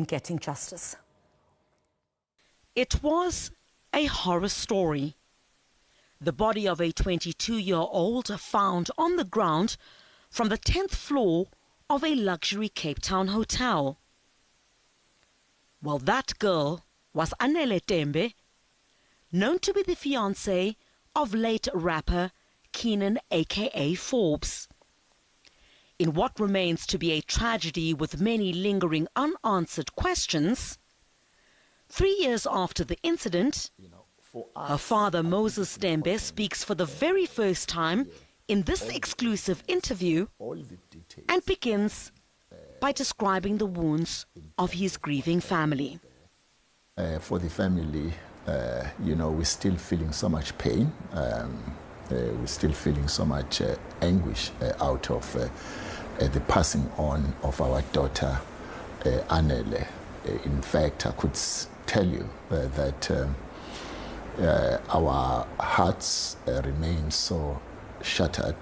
in getting justice. It was a horror story. The body of a 22-year-old found on the ground from the 10th floor of a luxury Cape Town hotel. Well, that girl was Anele Tembe, known to be the fiancée of late rapper Keenan aka Forbes. In what remains to be a tragedy with many lingering unanswered questions, 3 years after the incident, her father Moses Tembe speaks for the very first time in this exclusive interview and begins by describing the wounds of his grieving family. For the family, we're still feeling so much pain. We're still feeling so much anguish out of the passing on of our daughter, Anele. In fact, I could tell you that our hearts remain so shattered,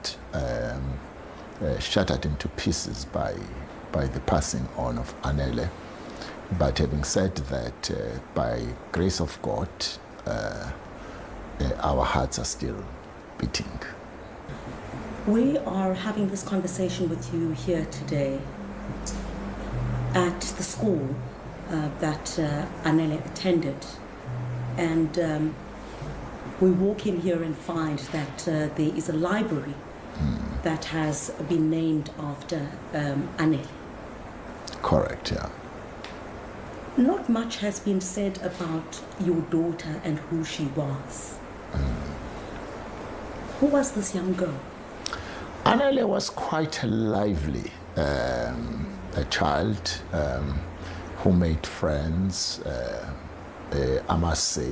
shattered into pieces by the passing on of Anele. But having said that, by grace of God, our hearts are still beating. We are having this conversation with you here today at the school that Anele attended. And we walk in here and find that there is a library that has been named after Anele. Correct, yeah. Not much has been said about your daughter and who she was. Who was this young girl? Anele was quite a lively a child who made friends. I must say,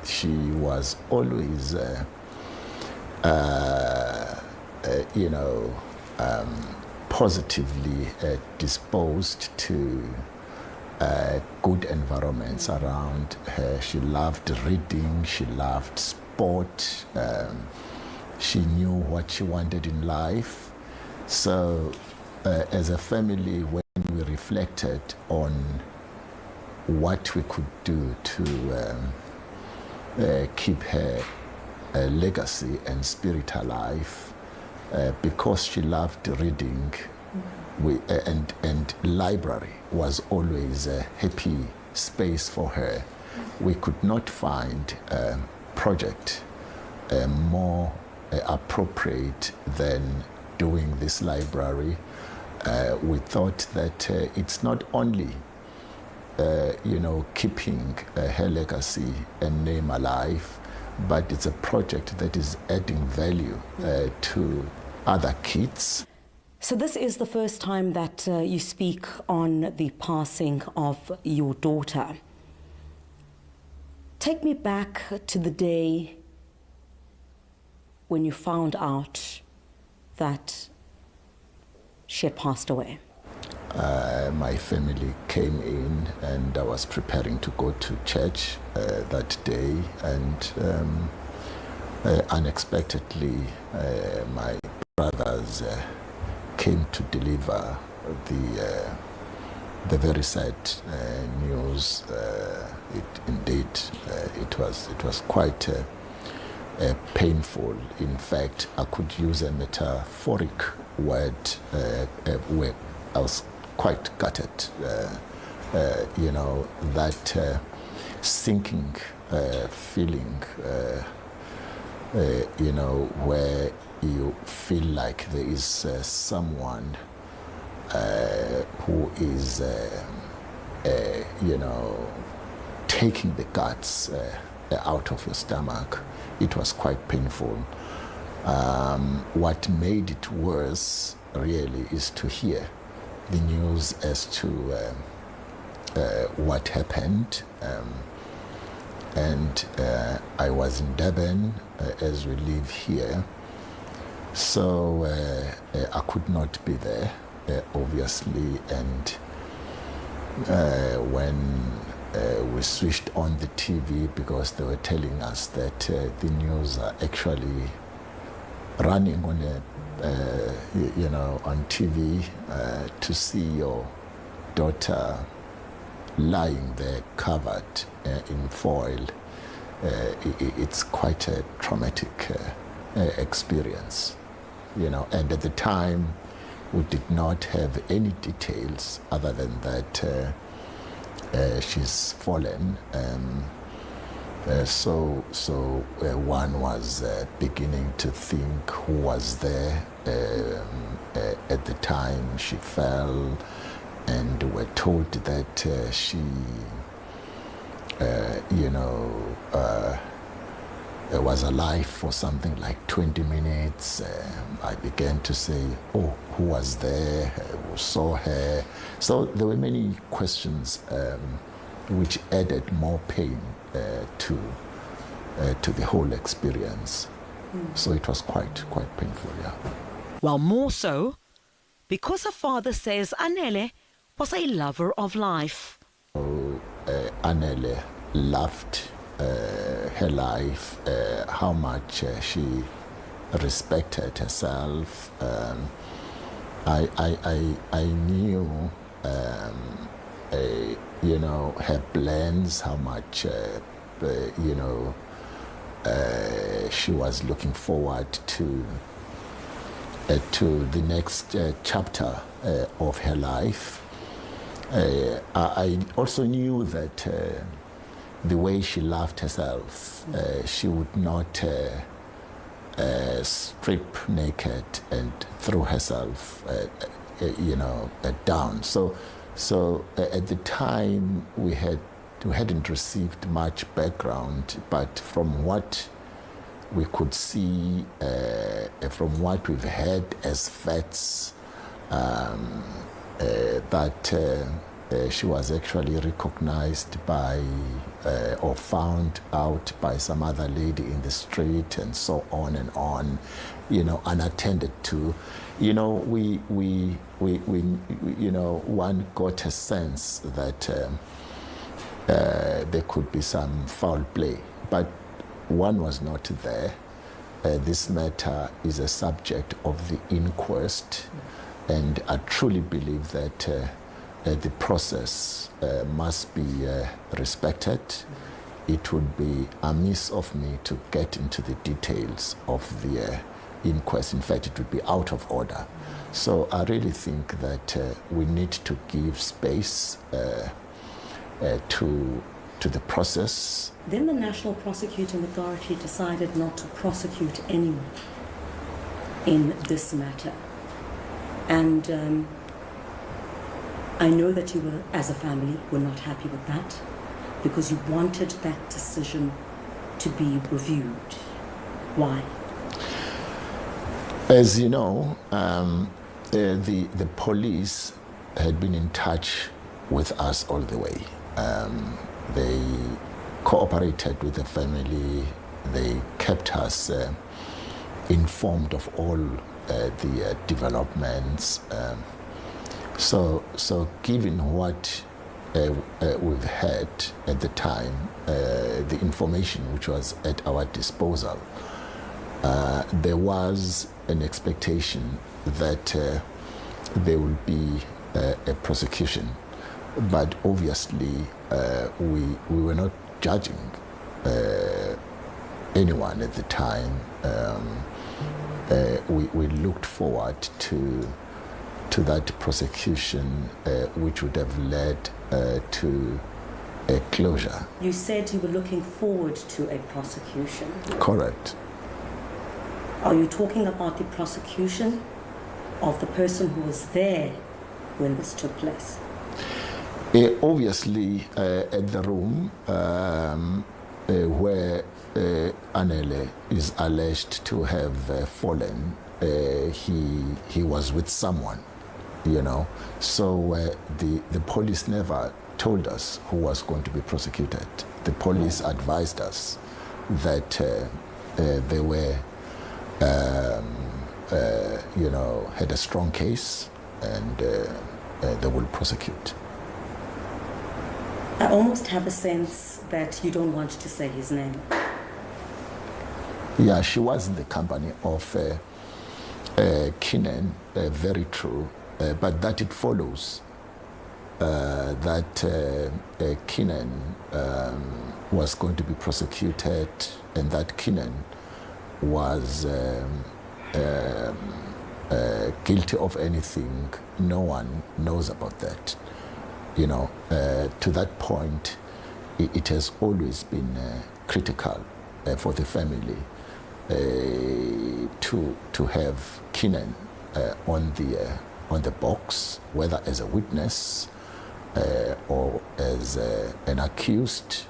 she was always, positively disposed to good environments around her. She loved reading, she loved sport, she knew what she wanted in life. So as a family, when we reflected on what we could do to keep her legacy and spirit alive, because she loved reading, and library was always a happy space for her. We could not find a project more appropriate than doing this library. We thought that it's not only keeping her legacy and name alive, but it's a project that is adding value to other kids. So this is the first time that you speak on the passing of your daughter. Take me back to the day when you found out that she had passed away. My family came in and I was preparing to go to church that day, and unexpectedly my brothers came to deliver the very sad news. It was quite painful. In fact, I could use a metaphoric word where I was quite gutted. That sinking feeling, where you feel like there is someone who is, taking the guts out of your stomach. It was quite painful. What made it worse, really, is to hear the news as to what happened. And I was in Durban as we live here. So I could not be there, obviously, and when we switched on the TV, because they were telling us that the news are actually running on on TV, to see your daughter lying there covered in foil, it's quite a traumatic experience, and at the time we did not have any details other than that she's fallen. So one was beginning to think who was there at the time she fell, and we're told that she was alive for something like 20 minutes. I began to say, oh, who was there? Who saw her? So there were many questions which added more pain to the whole experience. So it was quite painful, yeah. Well, more so because her father says Anele was a lover of life. Anele loved her life, how much she respected herself. I knew, her plans, how much, she was looking forward to the next chapter of her life. I also knew that the way she loved herself, she would not strip naked and throw herself, down. So at the time we hadn't received much background, but from what we could see, from what we've had as facts, that she was actually recognized by or found out by some other lady in the street, and so on and on, unattended to. One got a sense that there could be some foul play, but one was not there. This matter is a subject of the inquest, and I truly believe that the process must be respected. It would be amiss of me to get into the details of the inquest. In fact, it would be out of order. So I really think that we need to give space to the process. Then the National Prosecuting Authority decided not to prosecute anyone in this matter. And I know that you were, as a family, were not happy with that because you wanted that decision to be reviewed. Why? As you know, the police had been in touch with us all the way. They cooperated with the family. They kept us informed of all the developments. So given what we've had at the time, the information which was at our disposal, there was an expectation that there will be a prosecution. But obviously, we were not judging anyone at the time. We looked forward to that prosecution, which would have led to a closure. You said you were looking forward to a prosecution. Correct. Are you talking about the prosecution of the person who was there when this took place? Obviously, at the room where Anele is alleged to have fallen, he was with someone, So the police never told us who was going to be prosecuted. The police advised us that they were, had a strong case and they will prosecute. I almost have a sense that you don't want to say his name. Yeah, she was in the company of Keenan, very true, but that it follows that Keenan was going to be prosecuted, and that Keenan was guilty of anything. No one knows about that. You know, to that point, it has always been critical for the family to have Keenan on the box, whether as a witness or as an accused.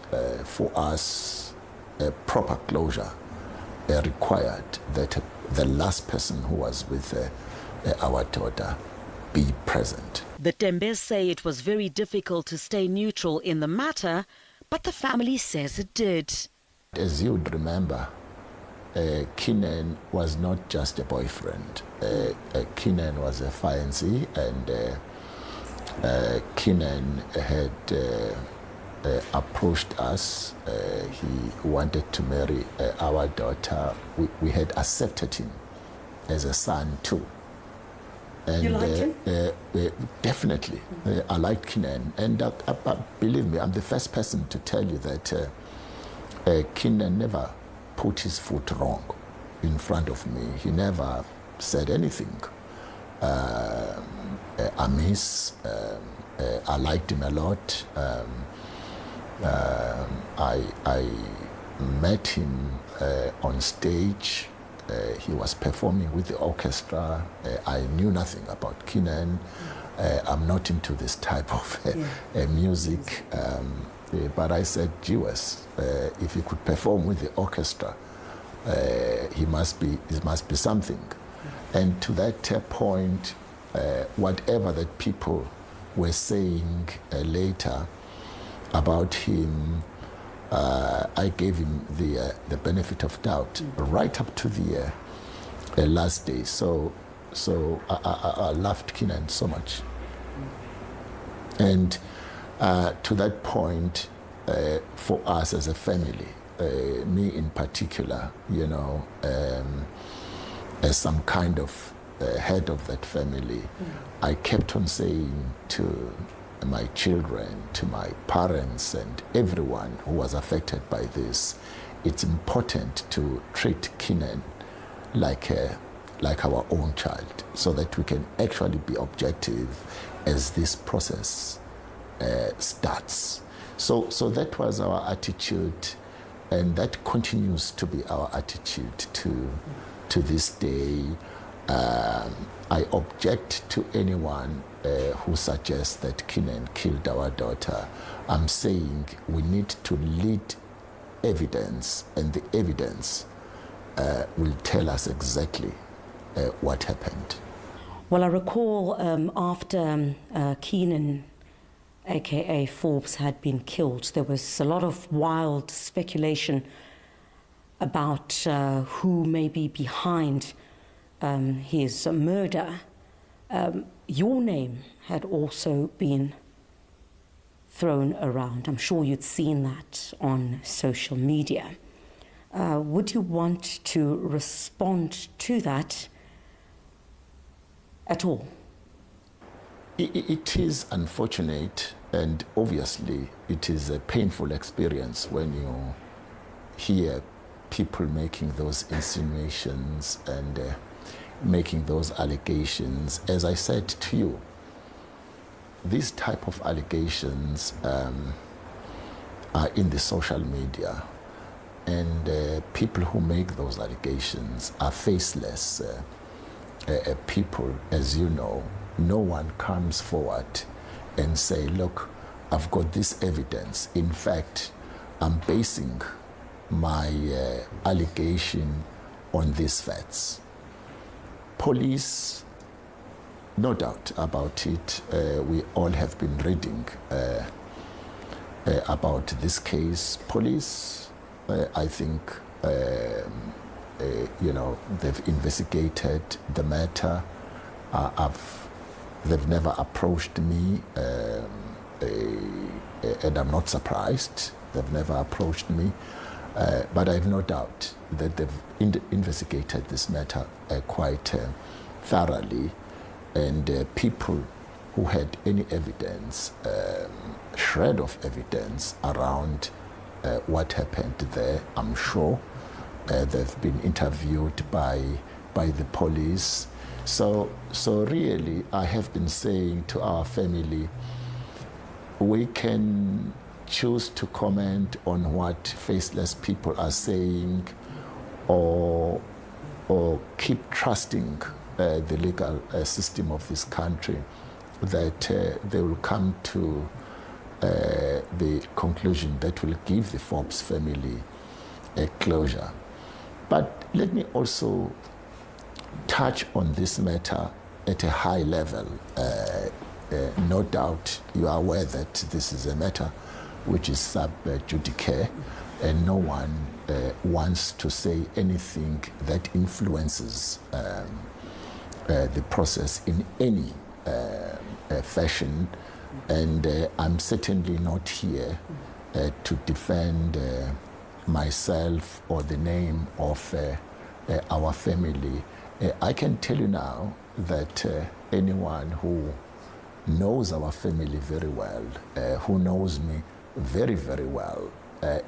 For us, a proper closure required that the last person who was with our daughter be present. The Tembes say it was very difficult to stay neutral in the matter, but the family says it did. As you would remember, Keenan was not just a boyfriend. Keenan was a fiancé, and Keenan had approached us. He wanted to marry our daughter. We had accepted him as a son too. And, you liked him? Definitely. I liked Keenan. And believe me, I'm the first person to tell you that Keenan never put his foot wrong in front of me. He never said anything amiss. I liked him a lot. I met him on stage. He was performing with the orchestra. I knew nothing about Keenan. I'm not into this type of music. But I said, "Jewess, if he could perform with the orchestra, it must be something." And to that point, whatever that people were saying later about him, I gave him the benefit of doubt right up to the last day. So I loved Keenan so much. And to that point, for us as a family, me in particular, you know, as some kind of head of that family, I kept on saying to my children, to my parents, and everyone who was affected by this, it's important to treat Keenan like our own child, so that we can actually be objective as this process starts. So that was our attitude, and that continues to be our attitude to this day. I object to anyone who suggests that Keenan killed our daughter. I'm saying we need to lead evidence, and the evidence will tell us exactly what happened. Well, I recall after Keenan, aka Forbes, had been killed, there was a lot of wild speculation about who may be behind his murder. Your name had also been thrown around. I'm sure you'd seen that on social media. Would you want to respond to that at all? It is unfortunate, and obviously it is a painful experience when you hear people making those insinuations and making those allegations. As I said to you, these type of allegations are in the social media, and people who make those allegations are faceless people. As you know, no one comes forward and say, "Look, I've got this evidence. In fact, I'm basing my allegation on these facts." Police, no doubt about it. We all have been reading about this case. Police, I think, they've investigated the matter. They've never approached me, and I'm not surprised. They've never approached me. But I have no doubt that they've investigated this matter quite thoroughly, and people who had any evidence, shred of evidence around what happened there. I'm sure they've been interviewed by the police. So really, I have been saying to our family, we can choose to comment on what faceless people are saying, or keep trusting the legal system of this country, that they will come to the conclusion that will give the Forbes family a closure. But let me also touch on this matter at a high level. No doubt you are aware that this is a matter which is sub judice, and no one wants to say anything that influences the process in any fashion. And I'm certainly not here to defend myself or the name of our family. I can tell you now that anyone who knows our family very well, who knows me very, very well,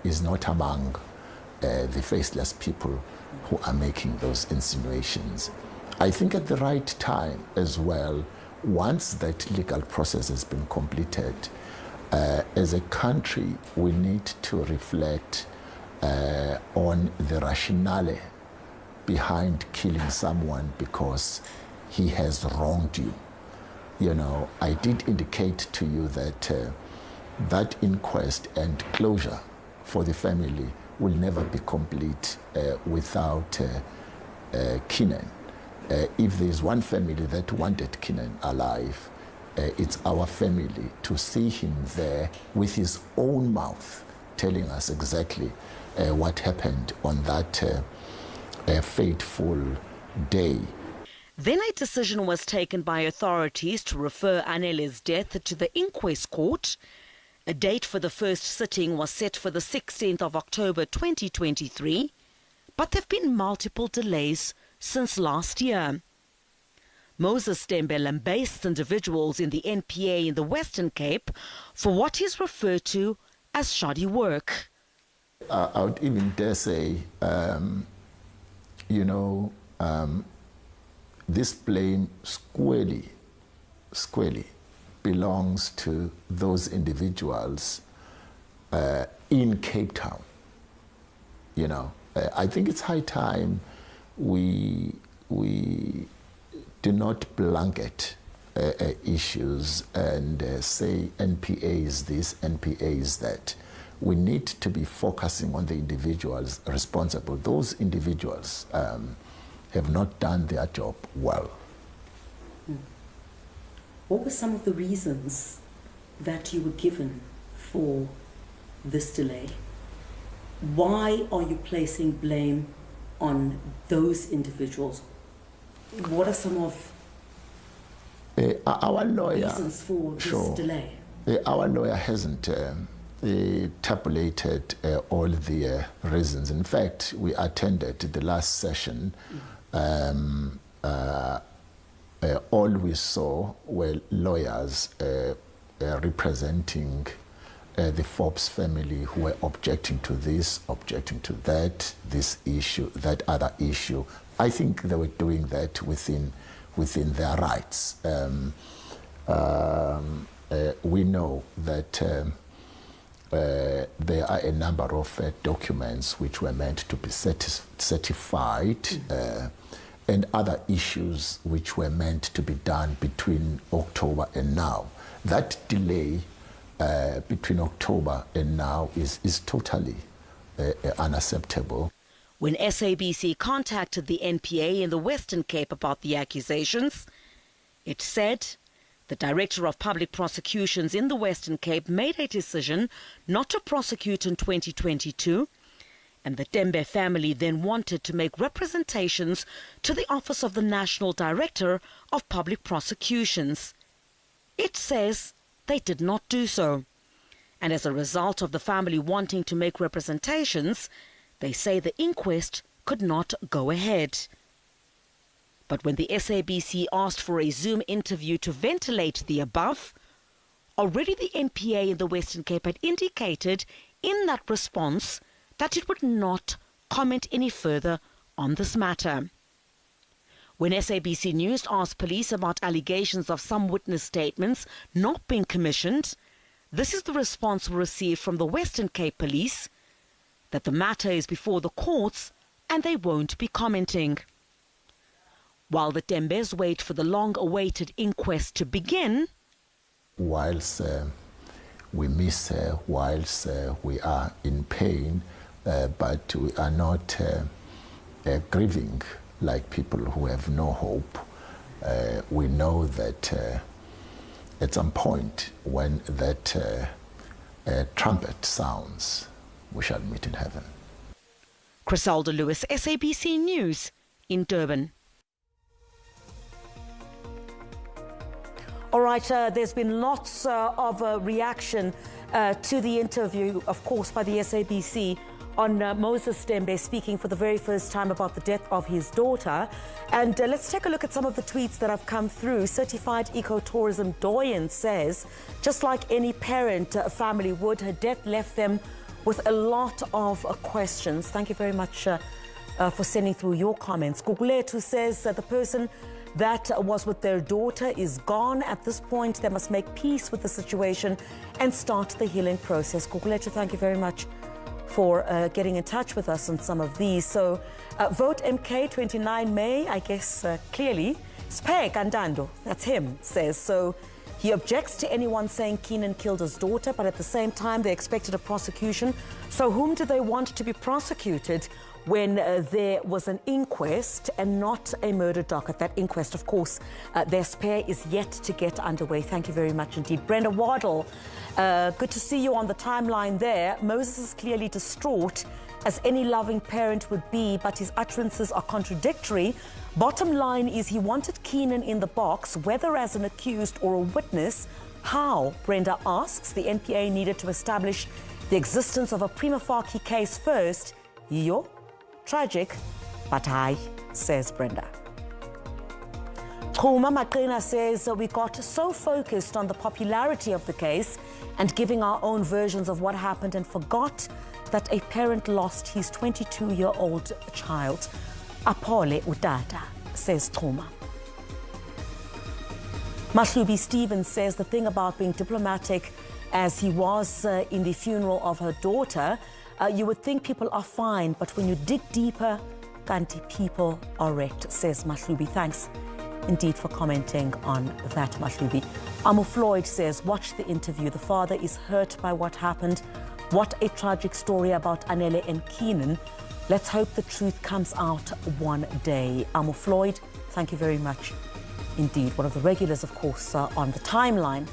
is not among the faceless people who are making those insinuations. I think at the right time as well, once that legal process has been completed, as a country, we need to reflect on the rationale behind killing someone because he has wronged you. You know, I did indicate to you that that inquest and closure for the family will never be complete without Keenan. If there's one family that wanted Keenan alive, it's our family, to see him there with his own mouth telling us exactly what happened on that fateful day. Then a decision was taken by authorities to refer Anele's death to the inquest court. A date for the first sitting was set for the 16th of October 2023, but there have been multiple delays since last year. Moses Tembe lambastes individuals in the NPA in the Western Cape for what is referred to as shoddy work. I would even dare say, this blame squarely belongs to those individuals in Cape Town. You know, I think it's high time we do not blanket issues and say NPA is this, NPA is that. We need to be focusing on the individuals responsible. Those individuals have not done their job well. What were some of the reasons that you were given for this delay? Why are you placing blame on those individuals? What are some of our lawyer, reasons for this delay? Our lawyer hasn't tabulated all the reasons. In fact, we attended the last session. All we saw were lawyers representing the Forbes family who were objecting to this, objecting to that, this issue, that other issue. I think they were doing that within their rights. We know that there are a number of documents which were meant to be certified and other issues which were meant to be done between October and now. That delay between October and now is totally unacceptable. When SABC contacted the NPA in the Western Cape about the accusations, it said the Director of Public Prosecutions in the Western Cape made a decision not to prosecute in 2022, and the Tembe family then wanted to make representations to the Office of the National Director of Public Prosecutions. It says they did not do so, and as a result of the family wanting to make representations, they say the inquest could not go ahead. But when the SABC asked for a Zoom interview to ventilate the above, already the NPA in the Western Cape had indicated in that response that it would not comment any further on this matter. When SABC News asked police about allegations of some witness statements not being commissioned, this is the response we received from the Western Cape Police, that the matter is before the courts and they won't be commenting. While the Tembes wait for the long-awaited inquest to begin, whilst we miss her, whilst we are in pain, but we are not grieving like people who have no hope. We know that at some point when that trumpet sounds, we shall meet in heaven. Criselda Lewis, SABC News in Durban. All right, there's been lots of reaction to the interview, of course, by the SABC on Moses Tembe speaking for the very first time about the death of his daughter. And let's take a look at some of the tweets that have come through. Certified Ecotourism Doyen says, just like any parent family would, her death left them with a lot of questions. Thank you very much for sending through your comments. Guguletu says that the person that was with their daughter is gone. At this point, they must make peace with the situation and start the healing process. Guguletu, thank you very much for getting in touch with us on some of these. So, vote MK 29 May, I guess clearly, Spek Andando, that's him, says. So, he objects to anyone saying Keenan killed his daughter, but at the same time, they expected a prosecution. So, whom do they want to be prosecuted when there was an inquest and not a murder docket? That inquest, of course, their spare is yet to get underway. Thank you very much indeed. Brenda Waddle, good to see you on the timeline there. Moses is clearly distraught, as any loving parent would be, but his utterances are contradictory. Bottom line is he wanted Keenan in the box, whether as an accused or a witness. How? Brenda asks. The NPA needed to establish the existence of a prima facie case first. Yo, tragic, but I, says Brenda. Khuma Maqina says we got so focused on the popularity of the case and giving our own versions of what happened and forgot that a parent lost his 22-year-old child. Apole utata, says Khuma. Mahlubi Stevens says the thing about being diplomatic as he was in the funeral of her daughter, you would think people are fine, but when you dig deeper, kanti people are wrecked, says Mahlubi. Thanks indeed for commenting on that, Mahlubi. Amo Floyd says, watch the interview. The father is hurt by what happened. What a tragic story about Anele and Keenan. Let's hope the truth comes out one day. Amo Floyd, thank you very much indeed. One of the regulars, of course, on the timeline.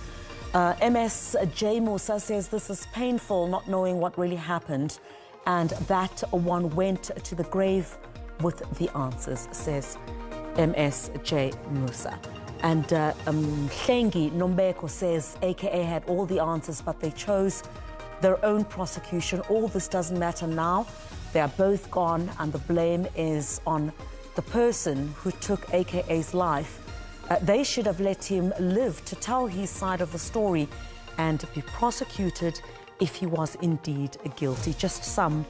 MSJ Musa says this is painful, not knowing what really happened, and that one went to the grave with the answers, says MSJ Musa. And Hlengi Nombeko says AKA had all the answers, but they chose their own prosecution. All this doesn't matter now. They are both gone, and the blame is on the person who took AKA's life. They should have let him live to tell his side of the story and be prosecuted if he was indeed guilty. Just some